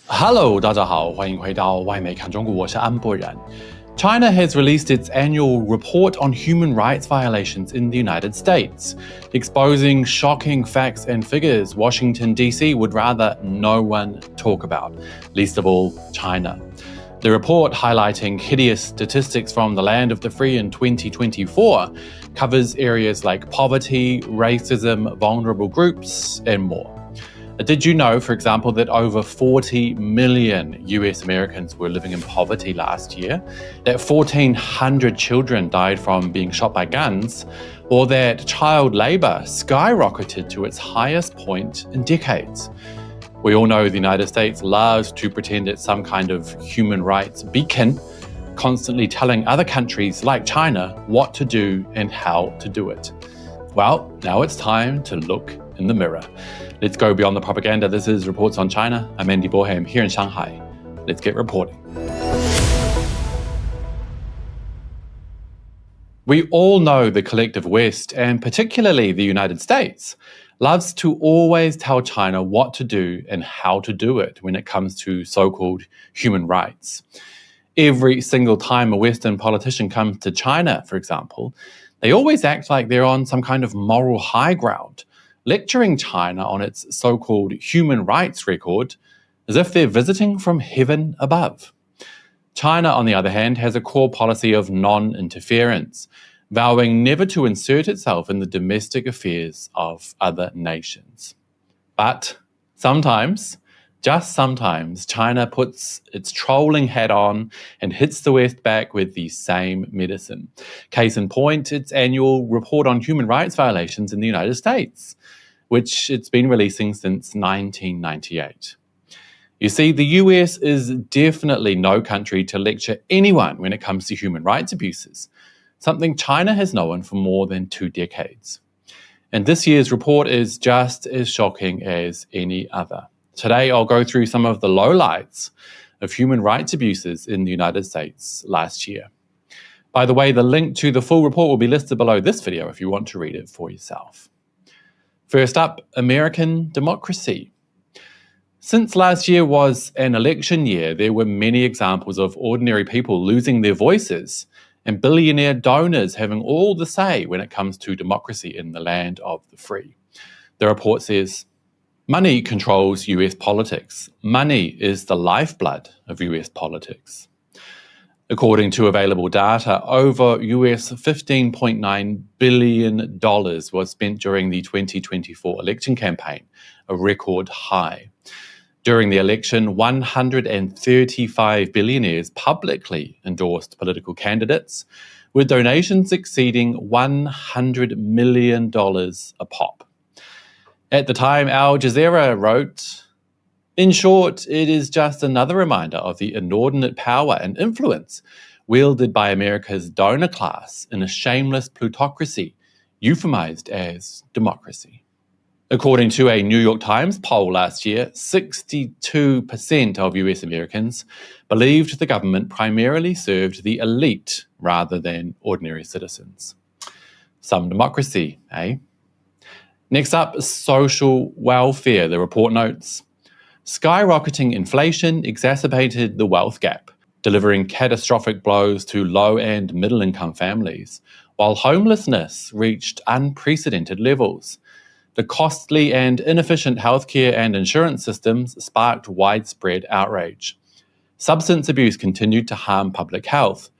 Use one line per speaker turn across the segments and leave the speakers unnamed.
Hello， 大家好，欢迎回到外媒看中国，我是安博然。China has released its annual report on human rights violations in the United States, exposing shocking facts and figures Washington, D.C. would rather no one talk about, least of all China. The report, highlighting hideous statistics from the land of the free in 2024, covers areas like poverty, racism, vulnerable groups, and more. Did you know, for example, that over 40 million US Americans were living in poverty last year? That 1,400 children died from being shot by guns? Or that child labour skyrocketed to its highest point in decades? We all know the United States loves to pretend it's some kind of human rights beacon, constantly telling other countries like China what to do and how to do it. Well, now it's time to look in the mirror. Let's go beyond the propaganda. This is Reports on China. I'm Andy Boreham here in Shanghai. Let's get reporting. We all know the collective West, and particularly the United States, loves to always tell China what to do and how to do it when it comes to so-called human rights. Every single time a Western politician comes to China, for example, they always act like they're on some kind of moral high ground, lecturing China on its so-called human rights record as if they're visiting from heaven above. China, on the other hand, has a core policy of non-interference, vowing never to insert itself in the domestic affairs of other nations. But sometimes, just sometimes, China puts its trolling hat on and hits the West back with the same medicine. Case in point, its annual report on human rights violations in the United States, which it's been releasing since 1998. You see, the US is definitely no country to lecture anyone when it comes to human rights abuses, something China has known for more than 2 decades. And this year's report is just as shocking as any other. Today, I'll go through some of the lowlights of human rights abuses in the United States last year. By the way, the link to the full report will be listed below this video if you want to read it for yourself. First up, American democracy. Since last year was an election year, there were many examples of ordinary people losing their voices and billionaire donors having all the say when it comes to democracy in the land of the free. The report says, money controls US politics. Money is the lifeblood of US politics. According to available data, over US $15.9 billion was spent during the 2024 election campaign, a record high. During the election, 135 billionaires publicly endorsed political candidates, with donations exceeding $100 million a pop. At the time, Al Jazeera wrote, in short, it is just another reminder of the inordinate power and influence wielded by America's donor class in a shameless plutocracy, euphemized as democracy. According to a New York Times poll last year, 62% of US Americans believed the government primarily served the elite rather than ordinary citizens. Some democracy, eh? Next up, social welfare. The report notes, skyrocketing inflation exacerbated the wealth gap, delivering catastrophic blows to low and middle-income families, while homelessness reached unprecedented levels. The costly and inefficient healthcare and insurance systems sparked widespread outrage. Substance abuse continued to harm public health.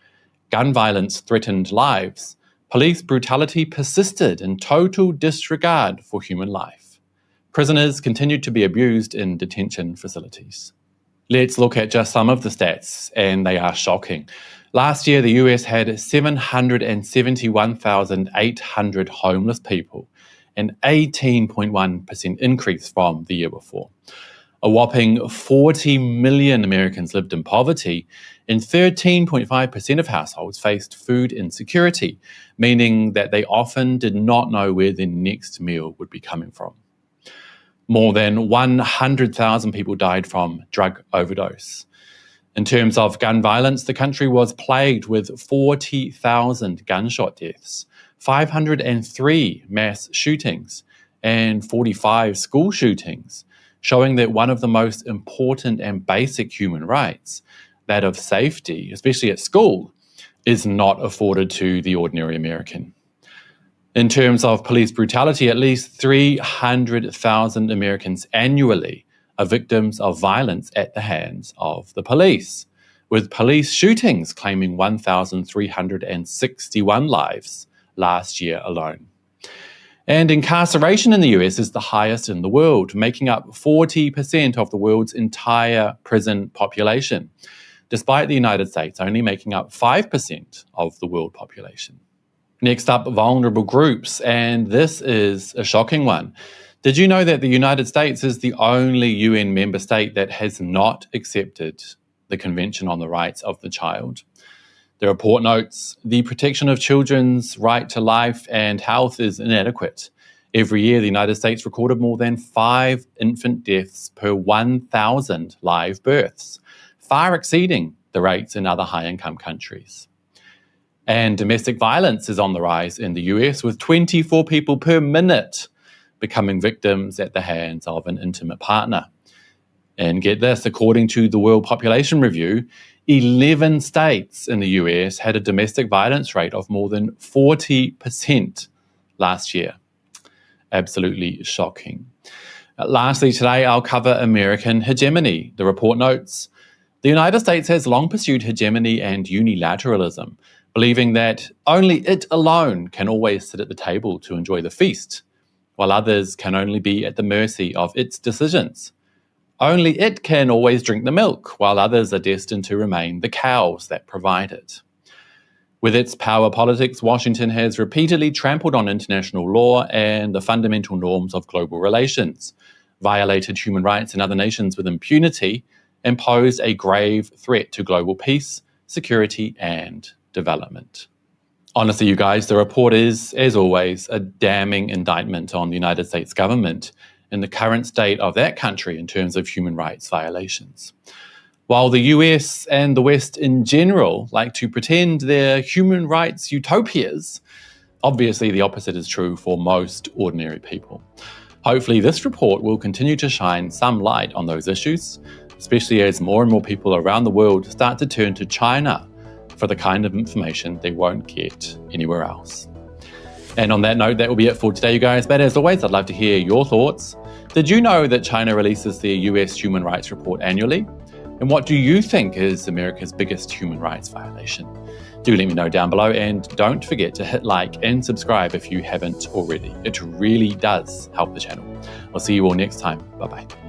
Gun violence threatened lives. Police brutality persisted in total disregard for human life. Prisoners continued to be abused in detention facilities. Let's look at just some of the stats, and they are shocking. Last year, the US had 771,800 homeless people, an 18.1% increase from the year before. A whopping 40 million Americans lived in poverty, and 13.5% of households faced food insecurity, meaning that they often did not know where their next meal would be coming from. More than 100,000 people died from drug overdose. In terms of gun violence, the country was plagued with 40,000 gunshot deaths, 503 mass shootings, and 45 school shootings, showing that one of the most important and basic human rights, that of safety, especially at school, is not afforded to the ordinary American. In terms of police brutality, at least 300,000 Americans annually are victims of violence at the hands of the police, with police shootings claiming 1,361 lives last year alone. And incarceration in the US is the highest in the world, making up 40% of the world's entire prison population, despite the United States only making up 5% of the world population. Next up, vulnerable groups, and this is a shocking one. Did you know that the United States is the only UN member state that has not accepted the Convention on the Rights of the Child? The report notes the protection of children's right to life and health is inadequate. Every year, the United States recorded more than 5 infant deaths per 1,000 live births, far exceeding the rates in other high-income countries. And domestic violence is on the rise in the US, with 24 people per minute becoming victims at the hands of an intimate partner. And get this, according to the World Population Review, 11 states in the US had a domestic violence rate of more than 40% last year. Absolutely shocking. Lastly, today I'll cover American hegemony. The report notes, the United States has long pursued hegemony and unilateralism, believing that only it alone can always sit at the table to enjoy the feast, while others can only be at the mercy of its decisions. Only it can always drink the milk, while others are destined to remain the cows that provide it. With its power politics, Washington has repeatedly trampled on international law and the fundamental norms of global relations, violated human rights in other nations with impunity, and posed a grave threat to global peace, security, and development. Honestly, you guys, the report is, as always, a damning indictment on the United States government and the current state of that country in terms of human rights violations. While the US and the West in general like to pretend they're human rights utopias, obviously the opposite is true for most ordinary people. Hopefully this report will continue to shine some light on those issues, especially as more and more people around the world start to turn to China for the kind of information they won't get anywhere else. And on that note, that will be it for today, you guys. But as always, I'd love to hear your thoughts. Did you know that China releases their US Human Rights Report annually? And what do you think is America's biggest human rights violation? Do let me know down below, and don't forget to hit like and subscribe if you haven't already. It really does help the channel. I'll see you all next time. Bye-bye.